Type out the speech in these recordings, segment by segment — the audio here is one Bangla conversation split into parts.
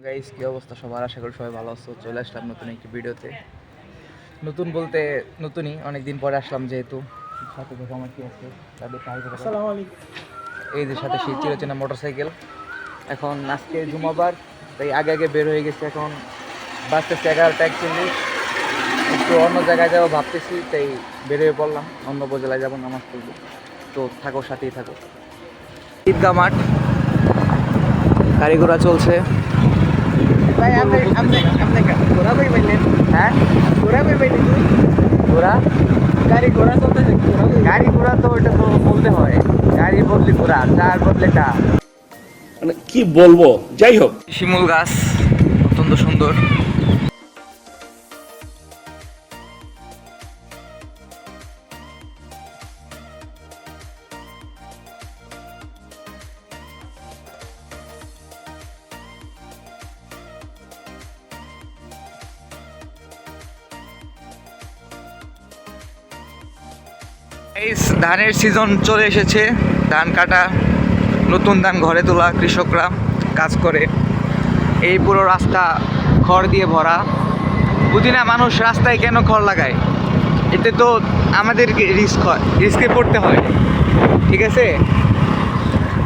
গাইস কি অবস্থা সবার, আশা করি সবাই ভালো আছো। চলে আসলাম নতুন একটি ভিডিওতে। নতুন বলতে নতুনই, অনেকদিন পরে আসলাম যেহেতু। সাথে দেখো আমার কি আছে তাদের আসসালামু আলাইকুম। এই যে সাথে সেই চিরচেনা মোটরসাইকেল। এখন আজকে জুমাবার, তাই আগে আগে বের হয়ে গেছে। এখন বাজতেছে 11:41। একটু অন্য জায়গায় যাবো ভাবতেছি, তাই বের হয়ে পড়লাম। অন্য উপজেলায় যাবো নামাজ পড়বো। তো থাকো, সাথেই থাকো। ঈদগাহ মাঠ, গাড়ি ঘোড়া চলছে। হ্যাঁ ঘোড়া গাড়ি ঘোড়া চলতেছে। গাড়ি ঘোড়া তো ওটা তো বলতে হয়, গাড়ি বদলে ঘোড়া, চার বদলে টা। মানে কি বলবো, যাই হোক। শিমুল গাছ অত্যন্ত সুন্দর। এই ধানের সিজন চলে এসেছে, ধান কাটা, নতুন ধান ঘরে তোলা, কৃষকরা কাজ করে। এই পুরো রাস্তা খড় দিয়ে ভরা। বুঝি না মানুষ রাস্তায় কেন খড় লাগায়, এতে তো আমাদেরকে রিস্কে পড়তে হয়। ঠিক আছে,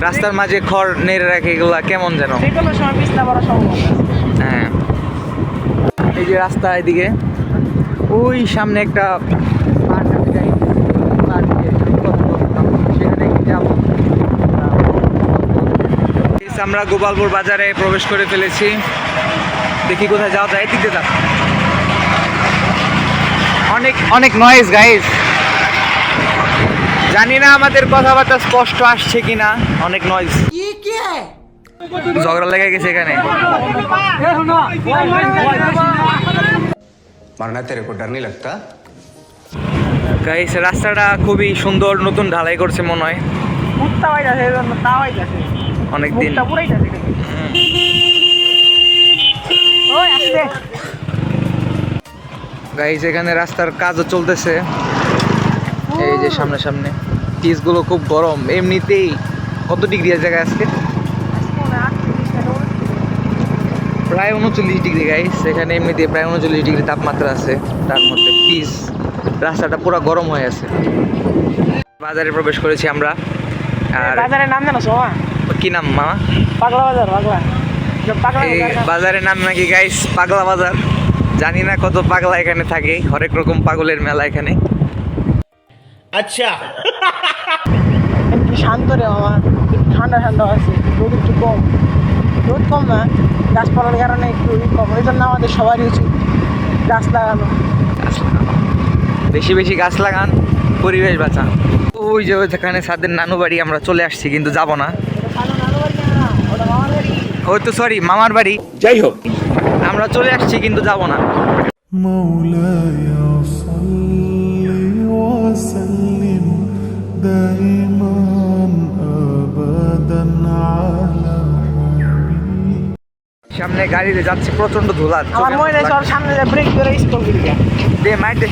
রাস্তার মাঝে খড় নেড়ে রাখে, এগুলা কেমন যেন। হ্যাঁ, এই যে রাস্তা, এদিকে ওই সামনে একটা পার্ক আছে, সেখানে যাবো। আমরা গোপালপুর বাজারে প্রবেশ করে ফেলেছি। দেখি কোথায় যাওয়া যায়, দিতে যাক। অনেক অনেক নয়েজ গাইস, জানি না আমাদের কথাবার্তা স্পষ্ট আসছে কিনা। অনেক নয়েজ, ঝগড়া লেগে গেছে এখানে। मरना तेरे को डर नहीं लगता? গাইস রাস্তাটা খুবই সুন্দর, নতুন ঢালাই করছে মনে হয়। অনেকদিন গাইস এখানে রাস্তার কাজও চলতেছে। এই যে সামনে সামনে পিচগুলো খুব গরম। এমনিতেই কত ডিগ্রি আছে জায়গায় আজকে? প্রায় 39 ডিগ্রি গাইস। এখানে এমনিতে প্রায় 39 ডিগ্রি তাপমাত্রা আছে, তার মধ্যে পিচ, রাস্তাটা পুরো গরম হয়ে আছে। বাজারে প্রবেশ করেছি আমরা। আর বাজারের নাম জানো সোমা? কি নাম মামা? পাগলা বাজার। এই বাজারের নাম নাকি গাইস পাগলা বাজার। জানি না কত পাগলা এখানে থাকে, হরেক রকম পাগলের মেলা এখানে। আচ্ছা, একটু শান্ত রে মামা, ঠান্ডা ঠান্ডা আছে, রোদ একটু কম। রোদ কম না, গাছপালার কারণে একটু কম। এই জন্য আমাদের সবারই উচিত গাছ লাগানো। বেশি বেশি গাছ লাগান, পরিবেশ বাঁচান। ওই যে ওইখানে সাদের নানু বাড়ি, আমরা চলে আসছি কিন্তু যাব না। ওই তো সরি, মামার বাড়ি। যাই হোক, আমরা চলে আসছি কিন্তু যাব না। مولاي صل وسلم دائما أبدا على সামনে গাড়িতে যাচ্ছে, প্রচন্ড ধুলা। আমার মনে হয় সব সামনে যে ব্রেক ধরে স্কুল করে দে মাইর দে।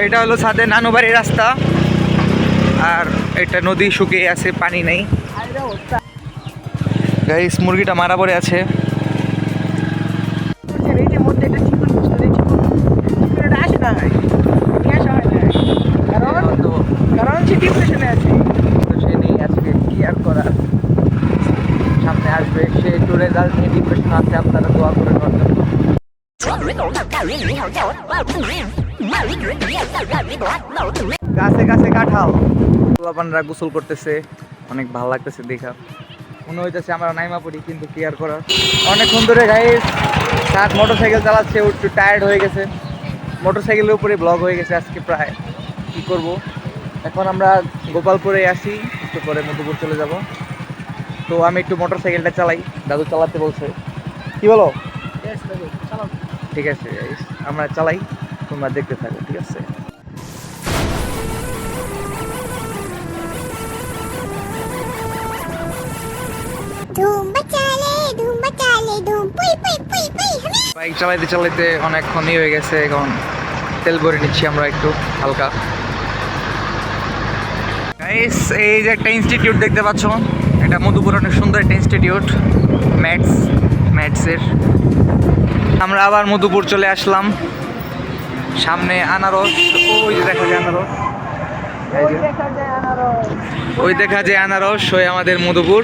এটা হলো সাদের নানু বাড়ির রাস্তা। আর এটা নদী শুকিয়ে আছে, পানি নেই। গাইস মুরগিটা মারা পড়ে আছে। এই যে মধ্যে একটা চিকন বুঝতে দেয়, চিকনটা আসে না, নিয়ে আসা হয় না, কারণ সে ডিপ্রেশনে আছে। তো সে নেই আজকে, কি আর করার। সামনে আসবে, সে একটু রেজাল্ট নিয়ে ডিপ্রেশন আছে। আপনারা দোয়া করে নেওয়ার জন্য। গাছে গাছে কাঁঠাল, পোলাপানরা গোসল করতেছে, অনেক ভালো লাগতেছে দেখা। মনে হইতেছে আমরা নাইমা পড়ি, কিন্তু কি আর করার। অনেকক্ষণ ধরে গাইস সাত মোটরসাইকেল চালাচ্ছে, ও একটু টায়ার্ড হয়ে গেছে। মোটরসাইকেলের উপরে ব্লগ হয়ে গেছে আজকে প্রায়। কি করব, এখন আমরা গোপালপুরে আসি, একটু পরে মধুপুর চলে যাব। তো আমি একটু মোটরসাইকেলটা চালাই, দাদু চালাতে বলছে। কি বলো? ঠিক আছে গাইস, আমরা চালাই, তোমরা দেখতে থাকো। ঠিক আছে, বাইক চালাইতে চালাইতে অনেকক্ষণই হয়ে গেছে। এখন তেল ভরে নিচ্ছি আমরা একটু হালকা। গাইস এই যে একটা ইনস্টিটিউট দেখতে পাচ্ছ, এটা মধুপুর অনেক সুন্দর একটা ইনস্টিটিউট, ম্যাথসের। আমরা আবার মধুপুর চলে আসলাম। সামনে আনারস, ওই যে দেখা যায় আনারস, ওই দেখা যায় আনারস, ওই আমাদের মধুপুর।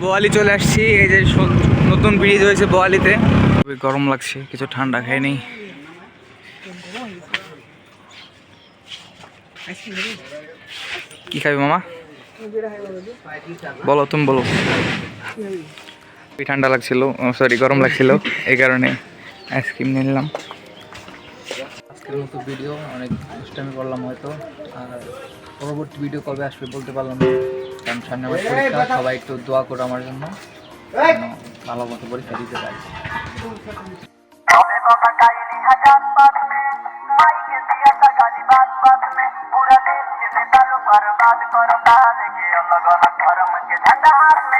বোয়ালি চলে আসছি, এই যে নতুন ব্রিজ হয়েছে বোয়ালিতে। খুবই গরম লাগছে, কিছু ঠান্ডা খাইনি। কি খাবি মামা? বলো, তুমি বলো। খুবই ঠান্ডা লাগছিল, সরি গরম লাগছিল, এই কারণে আইসক্রিম নিলাম। আজকের মতো ভিডিও অনেক দুষ্টামি করলাম হয়তো, আর পরবর্তী ভিডিও কবে আসবে বলতে পারলাম না, কারণ সামনে আমার পরীক্ষা। সবাই একটু দোয়া করো আমার জন্য, ভালো মতো পরীক্ষা দিতে পারি। बर्बाद करो लेके अलग अलग धर्म के झंडा हाथ में